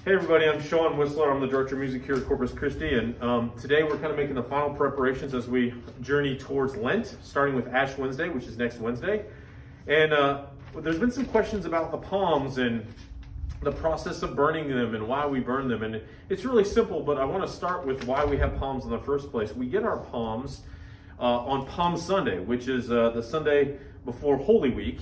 Hey everybody, I'm Sean Whistler. I'm the Director of Music here at Corpus Christi, and today we're kind of making the final preparations as we journey towards Lent, starting with Ash Wednesday, which is next Wednesday. And there's been some questions about the palms and the process of burning them and why we burn them. And it's really simple, but I want to start with why we have palms in the first place. We get our palms on Palm Sunday, which is the Sunday before Holy Week.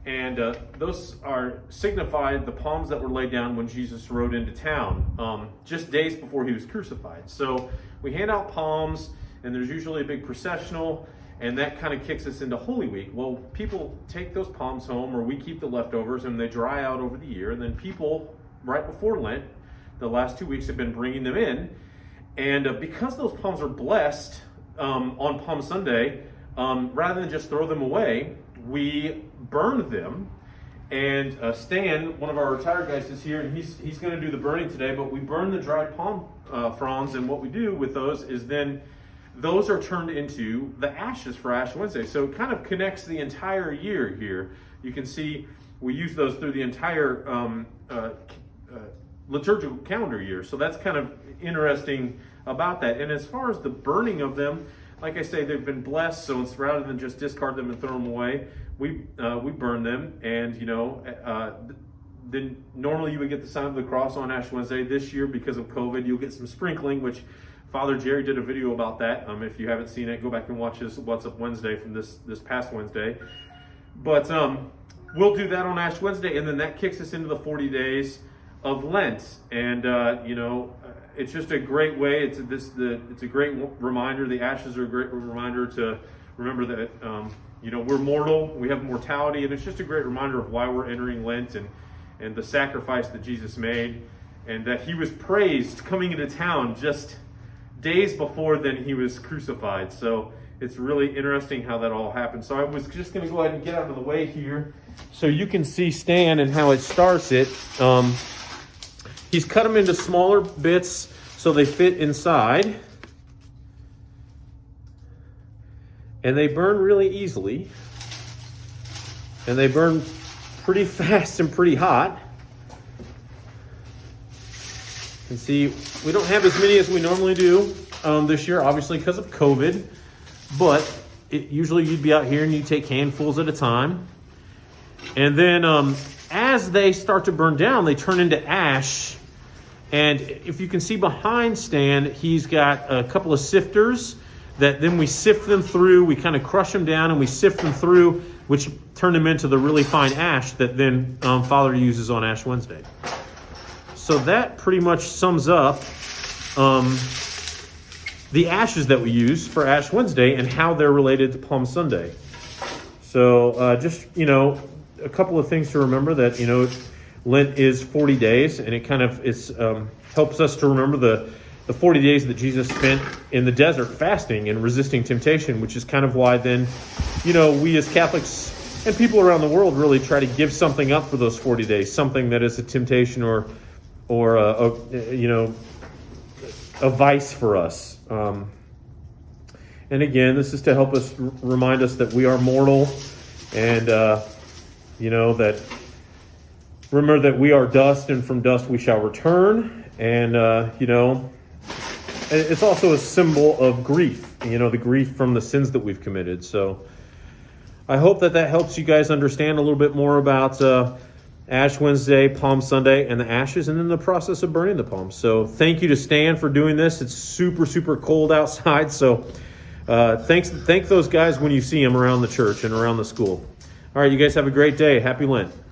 And those are signified the palms that were laid down when Jesus rode into town, just days before he was crucified. So we hand out palms, and there's usually a big processional, and that kind of kicks us into Holy Week. Well, people take those palms home, or we keep the leftovers, and they dry out over the year. And then people, right before Lent, the last 2 weeks have been bringing them in. And because those palms are blessed on Palm Sunday, rather than just throw them away, we burn them. And Stan, one of our retired guys, is here, and he's going to do the burning today. But we burn the dried palm fronds, and what we do with those is then those are turned into the ashes for Ash Wednesday. So it kind of connects the entire year here. You can see we use those through the entire liturgical calendar year. So that's kind of interesting about that. And as far as the burning of them, like I say, they've been blessed, so it's rather than just discard them and throw them away, we burn them. And then normally you would get the sign of the cross on Ash Wednesday. This year, because of COVID, you'll get some sprinkling, which Father Jerry did a video about that. If you haven't seen it, go back and watch his What's Up Wednesday from this past Wednesday. But we'll do that on Ash Wednesday, and then that kicks us into the 40 days of Lent. And it's just a great way. It's a great reminder. The ashes are a great reminder to remember that we're mortal. We have mortality, and it's just a great reminder of why we're entering Lent and the sacrifice that Jesus made, and that he was praised coming into town just days before then he was crucified. So it's really interesting how that all happened. So I was just going to go ahead and get out of the way here so you can see Stan and how it starts it. He's cut them into smaller bits so they fit inside. And they burn really easily. And they burn pretty fast and pretty hot. You can see we don't have as many as we normally do this year, obviously because of COVID. But usually you'd be out here and you take handfuls at a time. And then as they start to burn down, they turn into ash. And if you can see behind Stan, he's got a couple of sifters that then we sift them through. We kind of crush them down and we sift them through, which turn them into the really fine ash that then Father uses on Ash Wednesday. So that pretty much sums up the ashes that we use for Ash Wednesday and how they're related to Palm Sunday. So just, a couple of things to remember that, Lent is 40 days, and it kind of helps us to remember the 40 days that Jesus spent in the desert fasting and resisting temptation, which is kind of why then, we as Catholics and people around the world really try to give something up for those 40 days, something that is a temptation or a vice for us. And again, this is to help us remind us that we are mortal, and that remember that we are dust, and from dust we shall return. And it's also a symbol of grief, the grief from the sins that we've committed. So I hope that helps you guys understand a little bit more about Ash Wednesday, Palm Sunday, and the ashes, and then the process of burning the palms. So thank you to Stan for doing this. It's super, super cold outside. So thank those guys when you see them around the church and around the school. All right, you guys have a great day. Happy Lent.